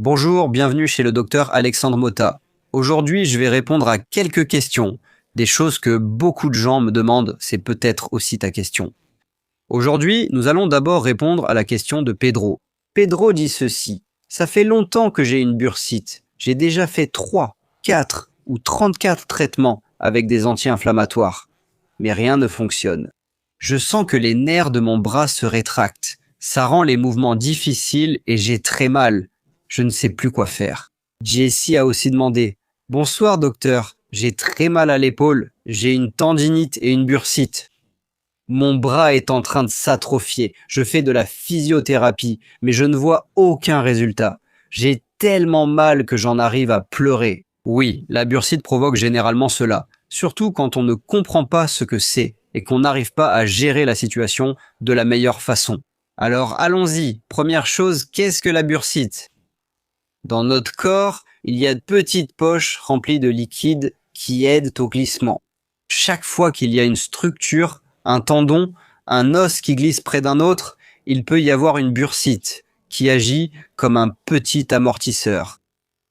Bonjour, bienvenue chez le docteur Alexandre Motta. Aujourd'hui, je vais répondre à quelques questions, des choses que beaucoup de gens me demandent, c'est peut-être aussi ta question. Aujourd'hui, nous allons d'abord répondre à la question de Pedro. Pedro dit ceci: ça fait longtemps que j'ai une bursite. J'ai déjà fait 3, 4 ou 34 traitements avec des anti-inflammatoires. Mais rien ne fonctionne. Je sens que les nerfs de mon bras se rétractent. Ça rend les mouvements difficiles et j'ai très mal. Je ne sais plus quoi faire. Jessie a aussi demandé: bonsoir docteur, j'ai très mal à l'épaule. J'ai une tendinite et une bursite. Mon bras est en train de s'atrophier. Je fais de la physiothérapie, mais je ne vois aucun résultat. J'ai tellement mal que j'en arrive à pleurer. Oui, la bursite provoque généralement cela, surtout quand on ne comprend pas ce que c'est et qu'on n'arrive pas à gérer la situation de la meilleure façon. Alors allons-y. Première chose, qu'est-ce que la bursite? Dans notre corps, il y a de petites poches remplies de liquide qui aident au glissement. Chaque fois qu'il y a une structure, un tendon, un os qui glisse près d'un autre, il peut y avoir une bursite qui agit comme un petit amortisseur.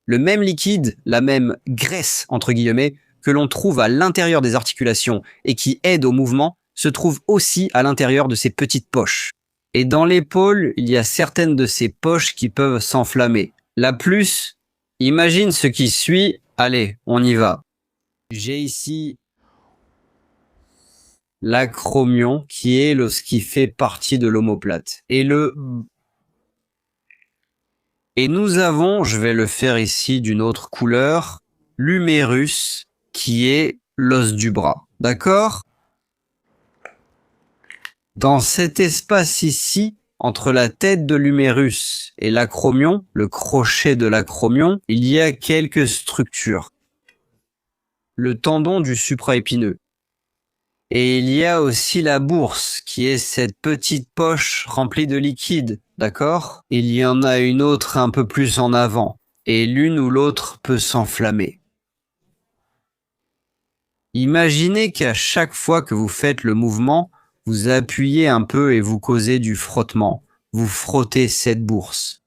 Le même liquide, la même graisse entre guillemets, que l'on trouve à l'intérieur des articulations et qui aide au mouvement, se trouve aussi à l'intérieur de ces petites poches. Et dans l'épaule, il y a certaines de ces poches qui peuvent s'enflammer. La plus, imagine ce qui suit. Allez, on y va. J'ai ici l'acromion qui est ce qui fait partie de l'omoplate. Et nous avons, je vais le faire ici d'une autre couleur, l'humérus qui est l'os du bras. D'accord? Dans cet espace ici, entre la tête de l'humérus et l'acromion, le crochet de l'acromion, il y a quelques structures. Le tendon du supraépineux. Et il y a aussi la bourse, qui est cette petite poche remplie de liquide, d'accord? Il y en a une autre un peu plus en avant, et l'une ou l'autre peut s'enflammer. Imaginez qu'à chaque fois que vous faites le mouvement, vous appuyez un peu et vous causez du frottement. Vous frottez cette bourse.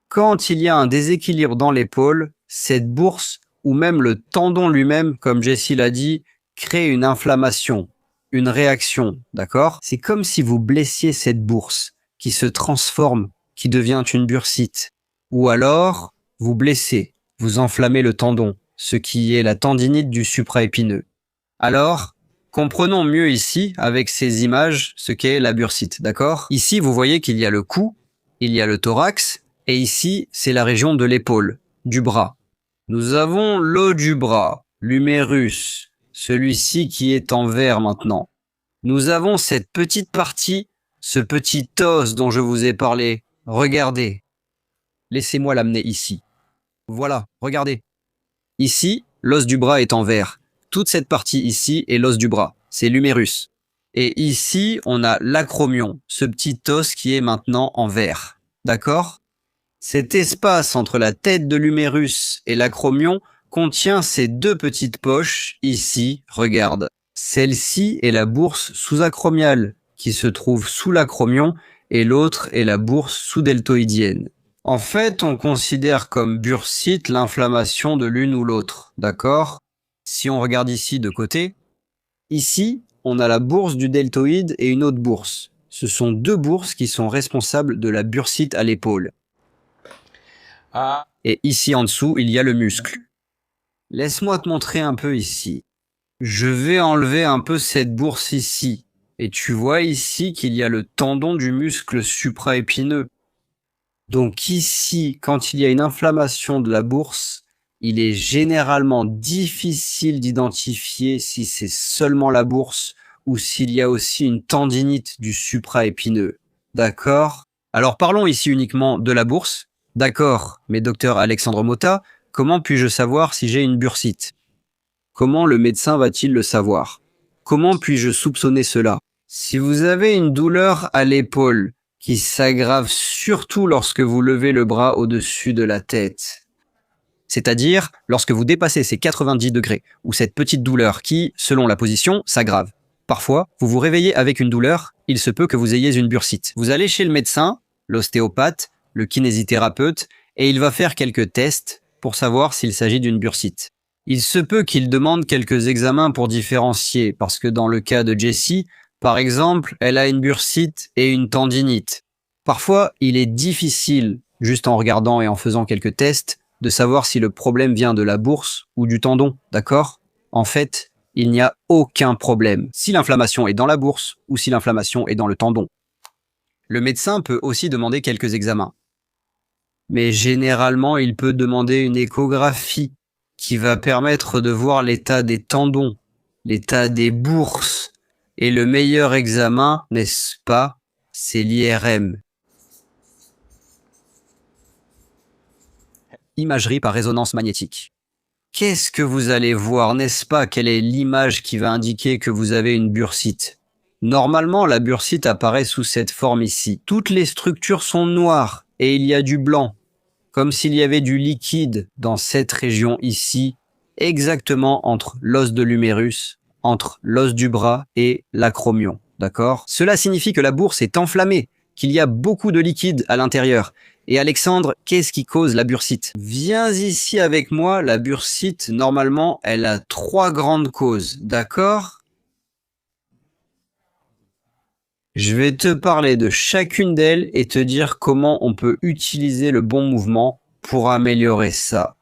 Quand il y a un déséquilibre dans l'épaule, cette bourse, ou même le tendon lui-même, comme Jessie l'a dit, crée une inflammation, une réaction, d'accord? C'est comme si vous blessiez cette bourse, qui se transforme, qui devient une bursite. Ou alors, vous blessez, vous enflammez le tendon, ce qui est la tendinite du supraépineux. Alors, comprenons mieux ici, avec ces images, ce qu'est la bursite, d'accord? Ici, vous voyez qu'il y a le cou, il y a le thorax, et ici, c'est la région de l'épaule, du bras. Nous avons l'os du bras, l'humérus, celui-ci qui est en vert maintenant. Nous avons cette petite partie, ce petit os dont je vous ai parlé. Regardez. Laissez-moi l'amener ici. Voilà, regardez. Ici, l'os du bras est en vert. Toute cette partie ici est l'os du bras, c'est l'humérus. Et ici, on a l'acromion, ce petit os qui est maintenant en vert. D'accord? Cet espace entre la tête de l'humérus et l'acromion contient ces deux petites poches ici, regarde. Celle-ci est la bourse sous-acromiale qui se trouve sous l'acromion et l'autre est la bourse sous-deltoïdienne. En fait, on considère comme bursite l'inflammation de l'une ou l'autre, d'accord? Si on regarde ici de côté, ici, on a la bourse du deltoïde et une autre bourse. Ce sont deux bourses qui sont responsables de la bursite à l'épaule. Et ici en dessous, il y a le muscle. Laisse-moi te montrer un peu ici. Je vais enlever un peu cette bourse ici. Et tu vois ici qu'il y a le tendon du muscle supraépineux. Donc ici, quand il y a une inflammation de la bourse, il est généralement difficile d'identifier si c'est seulement la bourse ou s'il y a aussi une tendinite du supraépineux. D'accord? Alors parlons ici uniquement de la bourse. D'accord, mais docteur Alexandre Motta, comment puis-je savoir si j'ai une bursite? Comment le médecin va-t-il le savoir? Comment puis-je soupçonner cela? Si vous avez une douleur à l'épaule qui s'aggrave surtout lorsque vous levez le bras au-dessus de la tête, c'est-à-dire lorsque vous dépassez ces 90 degrés ou cette petite douleur qui, selon la position, s'aggrave. Parfois, vous vous réveillez avec une douleur, il se peut que vous ayez une bursite. Vous allez chez le médecin, l'ostéopathe, le kinésithérapeute, et il va faire quelques tests pour savoir s'il s'agit d'une bursite. Il se peut qu'il demande quelques examens pour différencier, parce que dans le cas de Jessie, par exemple, elle a une bursite et une tendinite. Parfois, il est difficile, juste en regardant et en faisant quelques tests, de savoir si le problème vient de la bourse ou du tendon, d'accord? En fait, il n'y a aucun problème si l'inflammation est dans la bourse ou si l'inflammation est dans le tendon. Le médecin peut aussi demander quelques examens. Mais généralement, il peut demander une échographie qui va permettre de voir l'état des tendons, l'état des bourses. Et le meilleur examen, n'est-ce pas, c'est l'IRM. Imagerie par résonance magnétique. Qu'est-ce que vous allez voir, n'est-ce pas? Quelle est l'image qui va indiquer que vous avez une bursite? Normalement, la bursite apparaît sous cette forme ici. Toutes les structures sont noires et il y a du blanc, comme s'il y avait du liquide dans cette région ici, exactement entre l'os de l'humérus, entre l'os du bras et l'acromion, d'accord? Cela signifie que la bourse est enflammée, qu'il y a beaucoup de liquide à l'intérieur. Et Alexandre, qu'est-ce qui cause la bursite? Viens ici avec moi, la bursite, normalement, elle a 3 grandes causes, d'accord? Je vais te parler de chacune d'elles et te dire comment on peut utiliser le bon mouvement pour améliorer ça.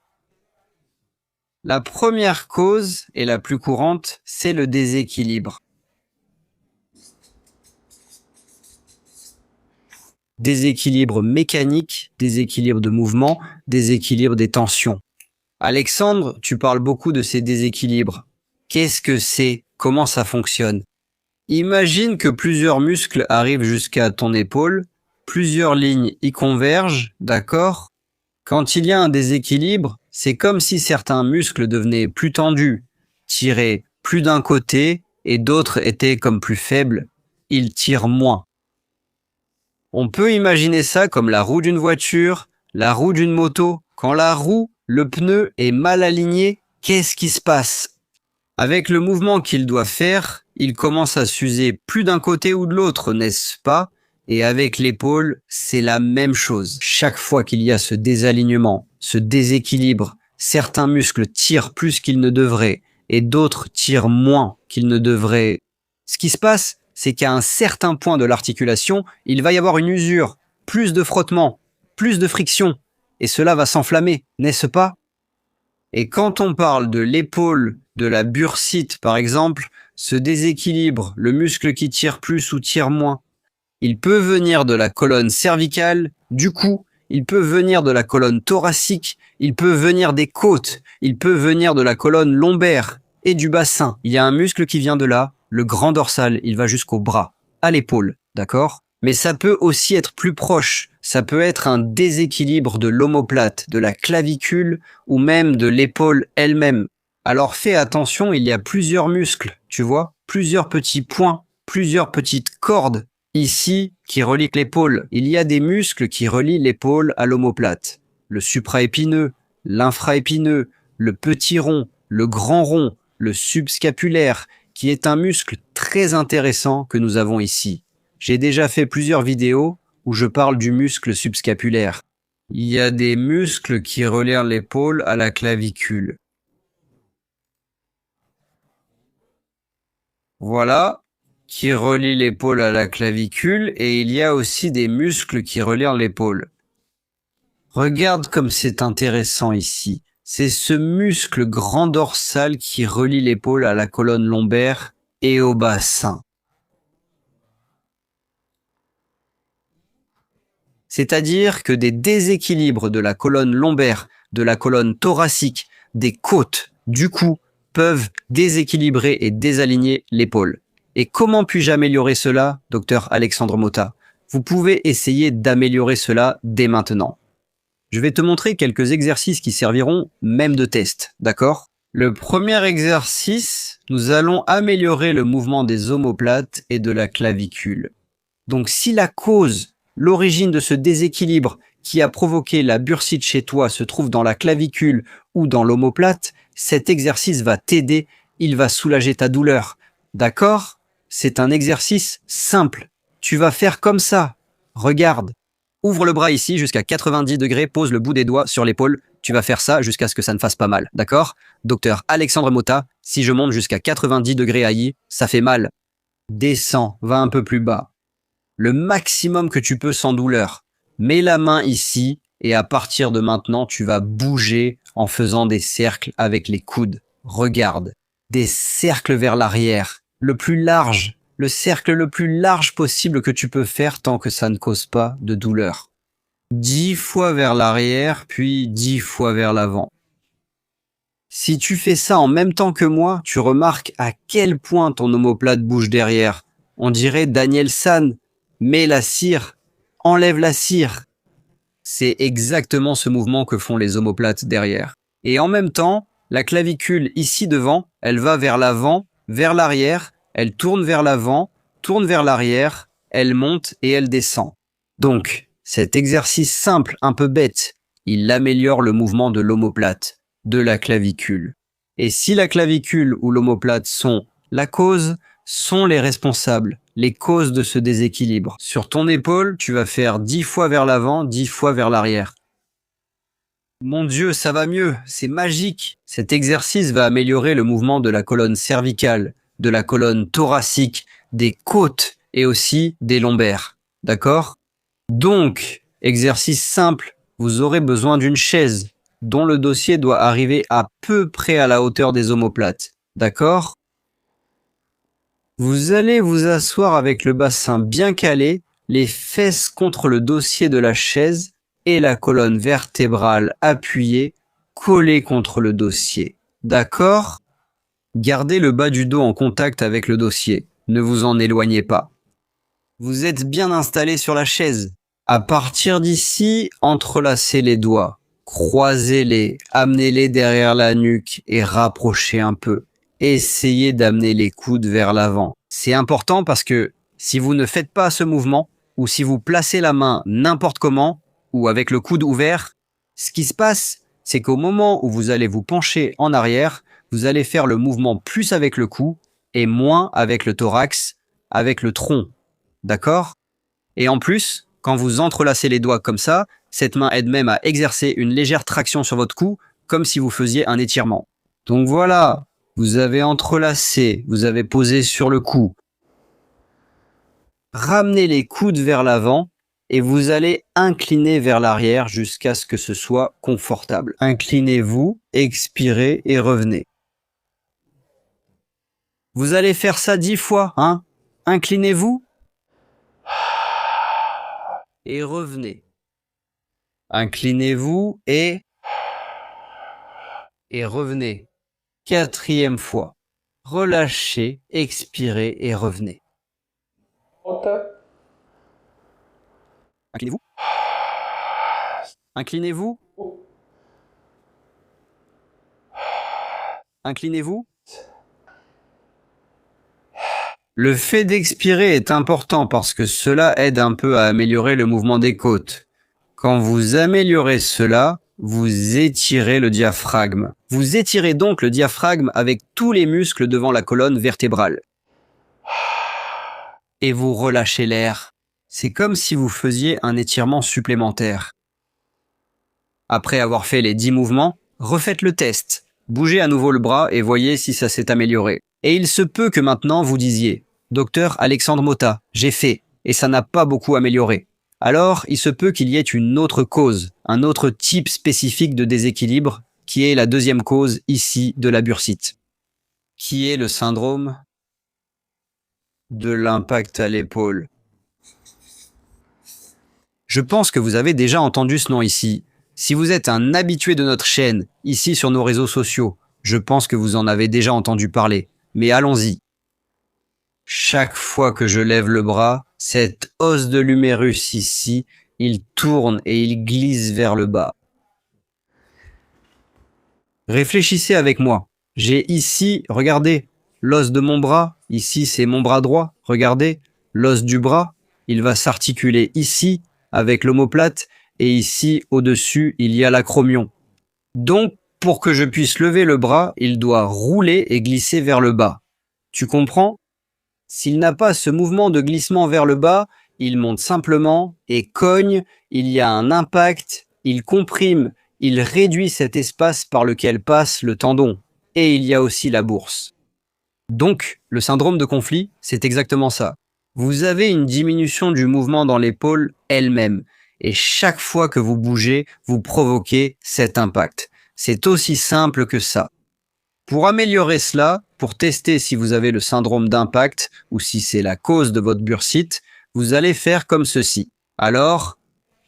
La première cause, et la plus courante, c'est le déséquilibre. Déséquilibre mécanique, déséquilibre de mouvement, déséquilibre des tensions. Alexandre, tu parles beaucoup de ces déséquilibres. Qu'est-ce que c'est? Comment ça fonctionne? Imagine que plusieurs muscles arrivent jusqu'à ton épaule, plusieurs lignes y convergent, d'accord? Quand il y a un déséquilibre, c'est comme si certains muscles devenaient plus tendus, tiraient plus d'un côté et d'autres étaient comme plus faibles, ils tirent moins. On peut imaginer ça comme la roue d'une voiture, la roue d'une moto. Quand la roue, le pneu est mal aligné, qu'est-ce qui se passe? Avec le mouvement qu'il doit faire, il commence à s'user plus d'un côté ou de l'autre, n'est-ce pas? Et avec l'épaule, c'est la même chose. Chaque fois qu'il y a ce désalignement, ce déséquilibre, certains muscles tirent plus qu'ils ne devraient et d'autres tirent moins qu'ils ne devraient. Ce qui se passe, c'est qu'à un certain point de l'articulation, il va y avoir une usure, plus de frottement, plus de friction, et cela va s'enflammer, n'est-ce pas? Et quand on parle de l'épaule, de la bursite par exemple, ce déséquilibre, le muscle qui tire plus ou tire moins, il peut venir de la colonne cervicale, du cou, il peut venir de la colonne thoracique, il peut venir des côtes, il peut venir de la colonne lombaire et du bassin. Il y a un muscle qui vient de là, le grand dorsal, il va jusqu'au bras, à l'épaule, d'accord? Mais ça peut aussi être plus proche, ça peut être un déséquilibre de l'omoplate, de la clavicule ou même de l'épaule elle-même. Alors fais attention, il y a plusieurs muscles, tu vois, plusieurs petits points, plusieurs petites cordes ici qui relient l'épaule. Il y a des muscles qui relient l'épaule à l'omoplate. Le supraépineux, l'infraépineux, le petit rond, le grand rond, le subscapulaire, qui est un muscle très intéressant que nous avons ici. J'ai déjà fait plusieurs vidéos où je parle du muscle subscapulaire. Il y a des muscles qui relient l'épaule à la clavicule. Voilà, qui relient l'épaule à la clavicule, et il y a aussi des muscles qui relient l'épaule. Regarde comme c'est intéressant ici. C'est ce muscle grand dorsal qui relie l'épaule à la colonne lombaire et au bassin. C'est-à-dire que des déséquilibres de la colonne lombaire, de la colonne thoracique, des côtes, du cou, peuvent déséquilibrer et désaligner l'épaule. Et comment puis-je améliorer cela, docteur Alexandre Motta? Vous pouvez essayer d'améliorer cela dès maintenant. Je vais te montrer quelques exercices qui serviront même de test, d'accord? Le premier exercice, nous allons améliorer le mouvement des omoplates et de la clavicule. Donc si la cause, l'origine de ce déséquilibre qui a provoqué la bursite chez toi se trouve dans la clavicule ou dans l'omoplate, cet exercice va t'aider, il va soulager ta douleur. D'accord? C'est un exercice simple. Tu vas faire comme ça. Regarde. Ouvre le bras ici jusqu'à 90 degrés, pose le bout des doigts sur l'épaule. Tu vas faire ça jusqu'à ce que ça ne fasse pas mal, d'accord? Docteur Alexandre Mota, si je monte jusqu'à 90 degrés AI, ça fait mal. Descends, va un peu plus bas. Le maximum que tu peux sans douleur. Mets la main ici et à partir de maintenant, tu vas bouger en faisant des cercles avec les coudes. Regarde, des cercles vers l'arrière, le plus large, le cercle le plus large possible que tu peux faire tant que ça ne cause pas de douleur. 10 fois vers l'arrière, puis 10 fois vers l'avant. Si tu fais ça en même temps que moi, tu remarques à quel point ton omoplate bouge derrière. On dirait Daniel San. Mets la cire, enlève la cire. C'est exactement ce mouvement que font les omoplates derrière. Et en même temps, la clavicule ici devant, elle va vers l'avant, vers l'arrière, elle tourne vers l'avant, tourne vers l'arrière, elle monte et elle descend. Donc, cet exercice simple, un peu bête, il améliore le mouvement de l'omoplate, de la clavicule. Et si la clavicule ou l'omoplate sont la cause, sont les responsables, les causes de ce déséquilibre. Sur ton épaule, tu vas faire 10 fois vers l'avant, 10 fois vers l'arrière. Mon Dieu, ça va mieux, c'est magique. Cet exercice va améliorer le mouvement de la colonne cervicale, de la colonne thoracique, des côtes et aussi des lombaires. D'accord? Donc, exercice simple, vous aurez besoin d'une chaise dont le dossier doit arriver à peu près à la hauteur des omoplates. D'accord? Vous allez vous asseoir avec le bassin bien calé, les fesses contre le dossier de la chaise et la colonne vertébrale appuyée, collée contre le dossier. D'accord? Gardez le bas du dos en contact avec le dossier. Ne vous en éloignez pas. Vous êtes bien installé sur la chaise. À partir d'ici, entrelacez les doigts, croisez-les, amenez-les derrière la nuque et rapprochez un peu. Essayez d'amener les coudes vers l'avant. C'est important parce que si vous ne faites pas ce mouvement, ou si vous placez la main n'importe comment, ou avec le coude ouvert, ce qui se passe, c'est qu'au moment où vous allez vous pencher en arrière, vous allez faire le mouvement plus avec le cou et moins avec le thorax, avec le tronc. D'accord? Et en plus, quand vous entrelacez les doigts comme ça, cette main aide même à exercer une légère traction sur votre cou, comme si vous faisiez un étirement. Donc voilà, vous avez entrelacé, vous avez posé sur le cou. Ramenez les coudes vers l'avant et vous allez incliner vers l'arrière jusqu'à ce que ce soit confortable. Inclinez-vous, expirez et revenez. Vous allez faire ça 10 fois, hein? Inclinez-vous et revenez. Inclinez-vous et revenez. 4e fois. Relâchez, expirez et revenez. Inclinez-vous. Inclinez-vous. Inclinez-vous. Le fait d'expirer est important parce que cela aide un peu à améliorer le mouvement des côtes. Quand vous améliorez cela, vous étirez le diaphragme. Vous étirez donc le diaphragme avec tous les muscles devant la colonne vertébrale. Et vous relâchez l'air. C'est comme si vous faisiez un étirement supplémentaire. Après avoir fait les 10 mouvements, refaites le test. Bougez à nouveau le bras et voyez si ça s'est amélioré. Et il se peut que maintenant vous disiez « Docteur Alexandre Mota, j'ai fait, et ça n'a pas beaucoup amélioré ». Alors, il se peut qu'il y ait une autre cause, un autre type spécifique de déséquilibre, qui est la deuxième cause ici de la bursite, qui est le syndrome de l'impact à l'épaule. Je pense que vous avez déjà entendu ce nom ici. Si vous êtes un habitué de notre chaîne, ici sur nos réseaux sociaux, je pense que vous en avez déjà entendu parler. Mais allons-y. Chaque fois que je lève le bras, cet os de l'humérus ici, il tourne et il glisse vers le bas. Réfléchissez avec moi. J'ai ici, regardez, l'os de mon bras, ici c'est mon bras droit, regardez, l'os du bras, il va s'articuler ici avec l'omoplate et ici au-dessus il y a l'acromion. Donc pour que je puisse lever le bras, il doit rouler et glisser vers le bas. Tu comprends? S'il n'a pas ce mouvement de glissement vers le bas, il monte simplement et cogne, il y a un impact, il comprime, il réduit cet espace par lequel passe le tendon. Et il y a aussi la bourse. Donc, le syndrome de conflit, c'est exactement ça. Vous avez une diminution du mouvement dans l'épaule elle-même. Et chaque fois que vous bougez, vous provoquez cet impact. C'est aussi simple que ça. Pour améliorer cela, pour tester si vous avez le syndrome d'impact ou si c'est la cause de votre bursite, vous allez faire comme ceci. Alors,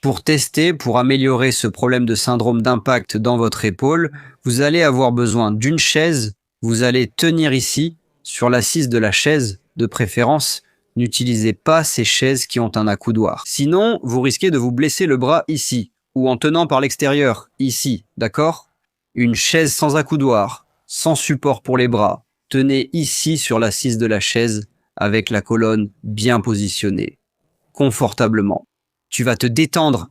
pour tester, pour améliorer ce problème de syndrome d'impact dans votre épaule, vous allez avoir besoin d'une chaise. Vous allez tenir ici, sur l'assise de la chaise, de préférence. N'utilisez pas ces chaises qui ont un accoudoir. Sinon, vous risquez de vous blesser le bras ici, ou en tenant par l'extérieur, ici, d'accord? Une chaise sans accoudoir, sans support pour les bras. Tenez ici sur l'assise de la chaise, avec la colonne bien positionnée, confortablement. Tu vas te détendre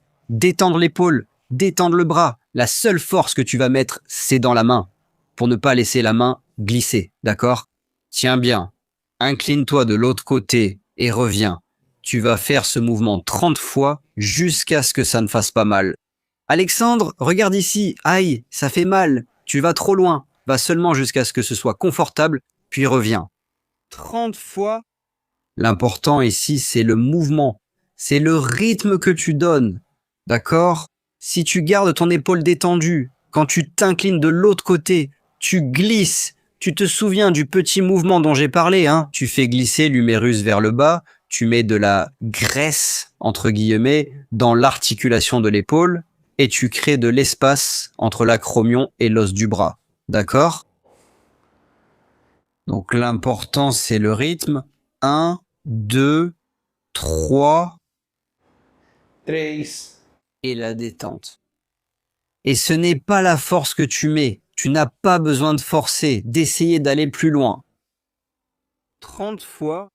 l'épaule, détendre le bras. La seule force que tu vas mettre, c'est dans la main, pour ne pas laisser la main glisser, d'accord? Tiens bien, incline-toi de l'autre côté et reviens. Tu vas faire ce mouvement 30 fois jusqu'à ce que ça ne fasse pas mal. Alexandre, regarde ici, aïe, ça fait mal, tu vas trop loin. Va seulement jusqu'à ce que ce soit confortable, puis reviens. 30 fois. L'important ici, c'est le mouvement. C'est le rythme que tu donnes, d'accord? Si tu gardes ton épaule détendue, quand tu t'inclines de l'autre côté, tu glisses. Tu te souviens du petit mouvement dont j'ai parlé, hein? Tu fais glisser l'humérus vers le bas, tu mets de la graisse, entre guillemets, dans l'articulation de l'épaule, et tu crées de l'espace entre l'acromion et l'os du bras, d'accord? Donc l'important, c'est le rythme. 1, 2, 3... et la détente. Et ce n'est pas la force que tu mets. Tu n'as pas besoin de forcer, d'essayer d'aller plus loin. 30 fois.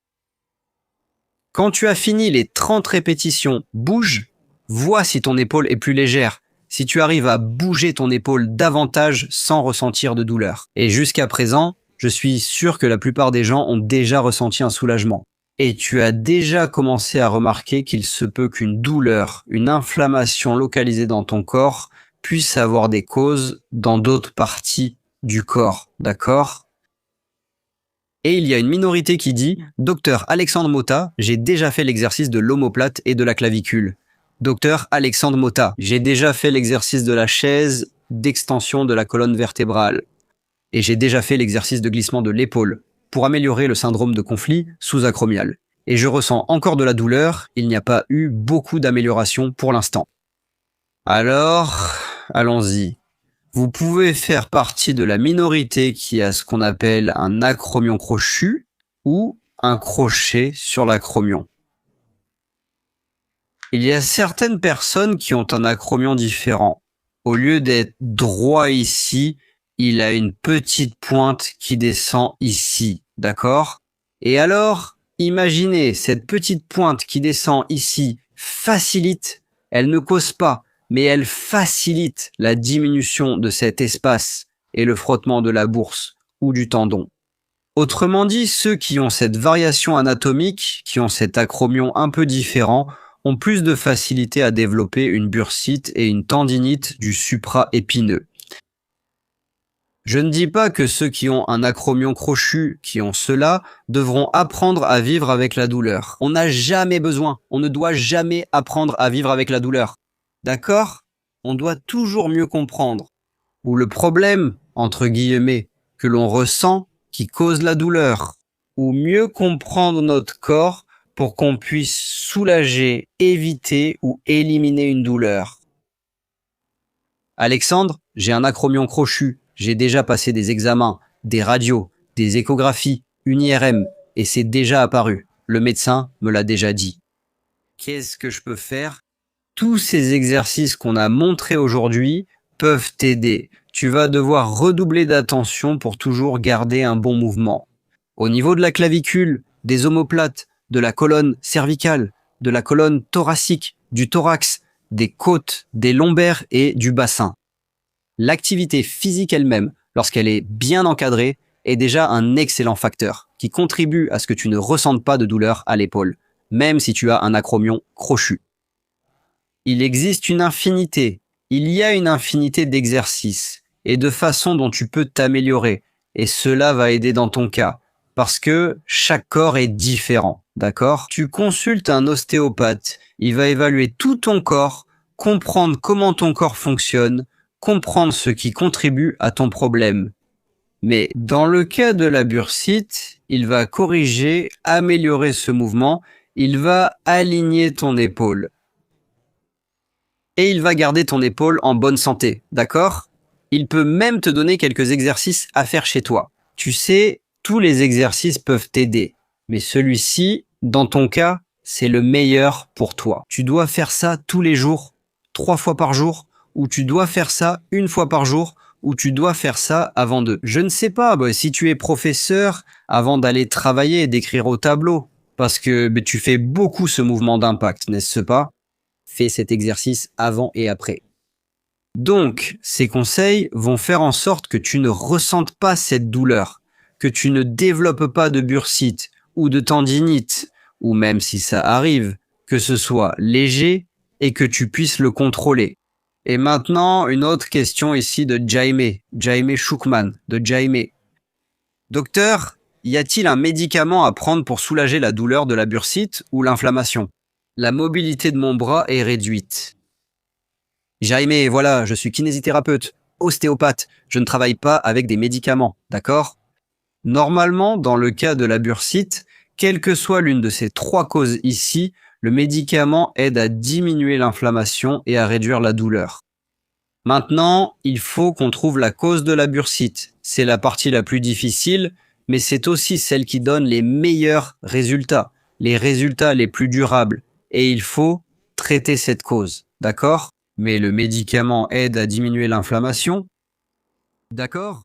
Quand tu as fini les 30 répétitions, bouge. Vois si ton épaule est plus légère. Si tu arrives à bouger ton épaule davantage sans ressentir de douleur. Et jusqu'à présent, je suis sûr que la plupart des gens ont déjà ressenti un soulagement. Et tu as déjà commencé à remarquer qu'il se peut qu'une douleur, une inflammation localisée dans ton corps puisse avoir des causes dans d'autres parties du corps, d'accord? Et il y a une minorité qui dit « Docteur Alexandre Motta, j'ai déjà fait l'exercice de l'omoplate et de la clavicule. Docteur Alexandre Motta, j'ai déjà fait l'exercice de la chaise d'extension de la colonne vertébrale. Et j'ai déjà fait l'exercice de glissement de l'épaule pour améliorer le syndrome de conflit sous-acromial. Et je ressens encore de la douleur, il n'y a pas eu beaucoup d'amélioration pour l'instant. » Alors, allons-y. Vous pouvez faire partie de la minorité qui a ce qu'on appelle un acromion crochu ou un crochet sur l'acromion. Il y a certaines personnes qui ont un acromion différent. Au lieu d'être droit ici, il a une petite pointe qui descend ici, d'accord? Et alors, imaginez, cette petite pointe qui descend ici facilite, elle ne cause pas, mais elle facilite la diminution de cet espace et le frottement de la bourse ou du tendon. Autrement dit, ceux qui ont cette variation anatomique, qui ont cet acromion un peu différent, ont plus de facilité à développer une bursite et une tendinite du supra-épineux. Je ne dis pas que ceux qui ont un acromion crochu, qui ont cela, devront apprendre à vivre avec la douleur. On n'a jamais besoin, on ne doit jamais apprendre à vivre avec la douleur. D'accord? On doit toujours mieux comprendre. Ou le problème, entre guillemets, que l'on ressent qui cause la douleur. Ou mieux comprendre notre corps pour qu'on puisse soulager, éviter ou éliminer une douleur. Alexandre, j'ai un acromion crochu. J'ai déjà passé des examens, des radios, des échographies, une IRM, et c'est déjà apparu. Le médecin me l'a déjà dit. Qu'est-ce que je peux faire? Tous ces exercices qu'on a montrés aujourd'hui peuvent t'aider. Tu vas devoir redoubler d'attention pour toujours garder un bon mouvement. Au niveau de la clavicule, des omoplates, de la colonne cervicale, de la colonne thoracique, du thorax, des côtes, des lombaires et du bassin. L'activité physique elle-même, lorsqu'elle est bien encadrée, est déjà un excellent facteur qui contribue à ce que tu ne ressentes pas de douleur à l'épaule. même si tu as un acromion crochu. Il existe une infinité, il y a une infinité d'exercices et de façons dont tu peux t'améliorer. Et cela va aider dans ton cas, parce que chaque corps est différent, d'accord? Tu consultes un ostéopathe, il va évaluer tout ton corps, comprendre comment ton corps fonctionne, comprendre ce qui contribue à ton problème. Mais dans le cas de la bursite, il va corriger, améliorer ce mouvement, il va aligner ton épaule. Et il va garder ton épaule en bonne santé, d'accord? Il peut même te donner quelques exercices à faire chez toi. Tu sais, tous les exercices peuvent t'aider, mais celui-ci, dans ton cas, c'est le meilleur pour toi. Tu dois faire ça tous les jours, 3 fois par jour, ou tu dois faire ça 1 fois par jour, ou tu dois faire ça avant de... Je ne sais pas, si tu es professeur, avant d'aller travailler et d'écrire au tableau, parce que tu fais beaucoup ce mouvement d'impact, n'est-ce pas? Fais cet exercice avant et après. Donc, ces conseils vont faire en sorte que tu ne ressentes pas cette douleur, que tu ne développes pas de bursite ou de tendinite, ou même si ça arrive, que ce soit léger et que tu puisses le contrôler. Et maintenant, une autre question ici de Jaime Shukman, de Jaime. Docteur, y a-t-il un médicament à prendre pour soulager la douleur de la bursite ou l'inflammation? La mobilité de mon bras est réduite. Jaime, voilà, je suis kinésithérapeute, ostéopathe, je ne travaille pas avec des médicaments, d'accord? Normalement, dans le cas de la bursite, quelle que soit l'une de ces 3 causes ici, le médicament aide à diminuer l'inflammation et à réduire la douleur. Maintenant, il faut qu'on trouve la cause de la bursite. C'est la partie la plus difficile, mais c'est aussi celle qui donne les meilleurs résultats, les résultats les plus durables. Et il faut traiter cette cause, d'accord? Mais le médicament aide à diminuer l'inflammation, d'accord?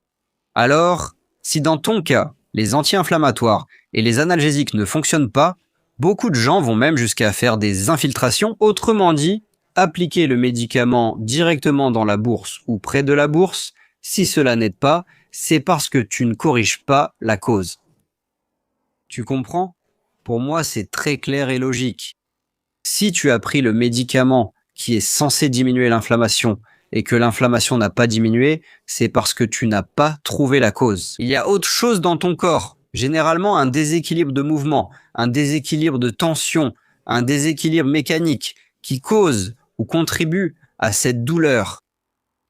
Alors, si dans ton cas, les anti-inflammatoires et les analgésiques ne fonctionnent pas, beaucoup de gens vont même jusqu'à faire des infiltrations, autrement dit, appliquer le médicament directement dans la bourse ou près de la bourse. Si cela n'aide pas, c'est parce que tu ne corriges pas la cause. Tu comprends? Pour moi, c'est très clair et logique. Si tu as pris le médicament qui est censé diminuer l'inflammation et que l'inflammation n'a pas diminué, c'est parce que tu n'as pas trouvé la cause. Il y a autre chose dans ton corps, généralement un déséquilibre de mouvement, un déséquilibre de tension, un déséquilibre mécanique qui cause ou contribue à cette douleur.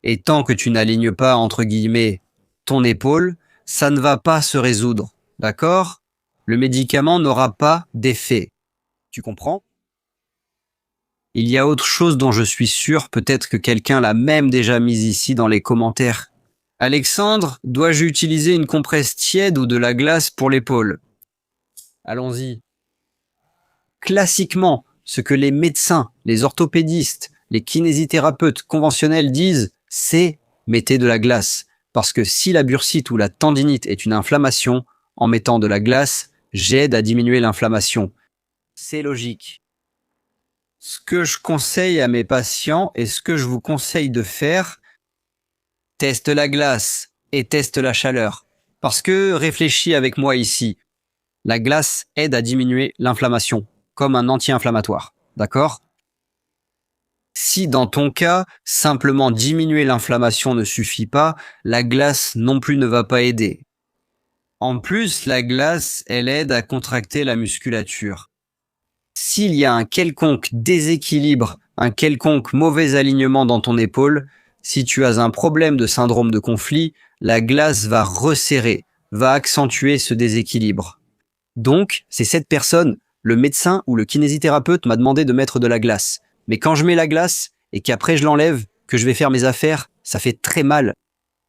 Et tant que tu n'alignes pas, entre guillemets, ton épaule, ça ne va pas se résoudre, d'accord? Le médicament n'aura pas d'effet. Tu comprends? Il y a autre chose dont je suis sûr, peut-être que quelqu'un l'a même déjà mise ici dans les commentaires. Alexandre, dois-je utiliser une compresse tiède ou de la glace pour l'épaule? Allons-y. Classiquement, ce que les médecins, les orthopédistes, les kinésithérapeutes conventionnels disent, c'est mettez de la glace. Parce que si la bursite ou la tendinite est une inflammation, en mettant de la glace, j'aide à diminuer l'inflammation. C'est logique. Ce que je conseille à mes patients et ce que je vous conseille de faire, teste la glace et teste la chaleur. Parce que réfléchis avec moi ici, la glace aide à diminuer l'inflammation, comme un anti-inflammatoire, d'accord? Si dans ton cas, simplement diminuer l'inflammation ne suffit pas, la glace non plus ne va pas aider. En plus, la glace, elle aide à contracter la musculature. S'il y a un quelconque déséquilibre, un quelconque mauvais alignement dans ton épaule, si tu as un problème de syndrome de conflit, la glace va resserrer, va accentuer ce déséquilibre. Donc, c'est cette personne, le médecin ou le kinésithérapeute m'a demandé de mettre de la glace. Mais quand je mets la glace et qu'après je l'enlève, que je vais faire mes affaires, ça fait très mal.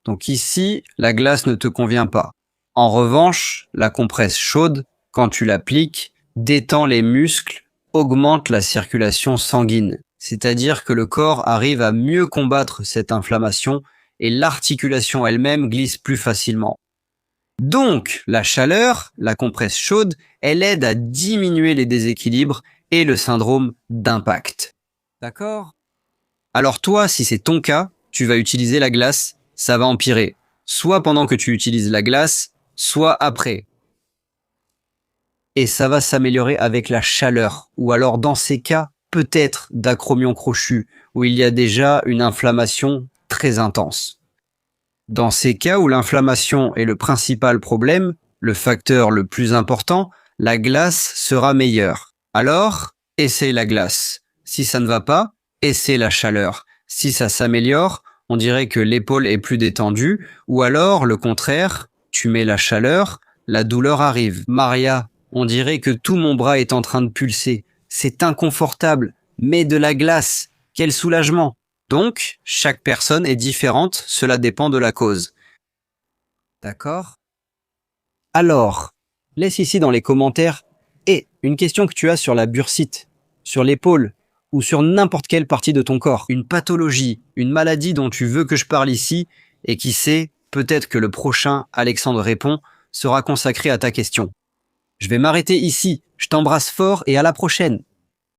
Donc ici, la glace ne te convient pas. En revanche, la compresse chaude, quand tu l'appliques, détend les muscles, augmente la circulation sanguine. C'est-à-dire que le corps arrive à mieux combattre cette inflammation et l'articulation elle-même glisse plus facilement. Donc, la chaleur, la compresse chaude, elle aide à diminuer les déséquilibres et le syndrome d'impact. D'accord? Alors toi, si c'est ton cas, tu vas utiliser la glace, ça va empirer. Soit pendant que tu utilises la glace, soit après. et ça va s'améliorer avec la chaleur. Ou alors dans ces cas, peut-être d'acromion crochu, où il y a déjà une inflammation très intense. Dans ces cas où l'inflammation est le principal problème, le facteur le plus important, la glace sera meilleure. Alors, essaye la glace. Si ça ne va pas, essaie la chaleur. Si ça s'améliore, on dirait que l'épaule est plus détendue, ou alors, le contraire, tu mets la chaleur, la douleur arrive. Maria, on dirait que tout mon bras est en train de pulser. C'est inconfortable. Mets de la glace. Quel soulagement. Donc, chaque personne est différente, cela dépend de la cause. D'accord? Alors, laisse ici dans les commentaires une question que tu as sur la bursite, sur l'épaule ou sur n'importe quelle partie de ton corps. Une pathologie, une maladie dont tu veux que je parle ici et qui sait, peut-être que le prochain Alexandre répond sera consacré à ta question. Je vais m'arrêter ici, je t'embrasse fort et à la prochaine.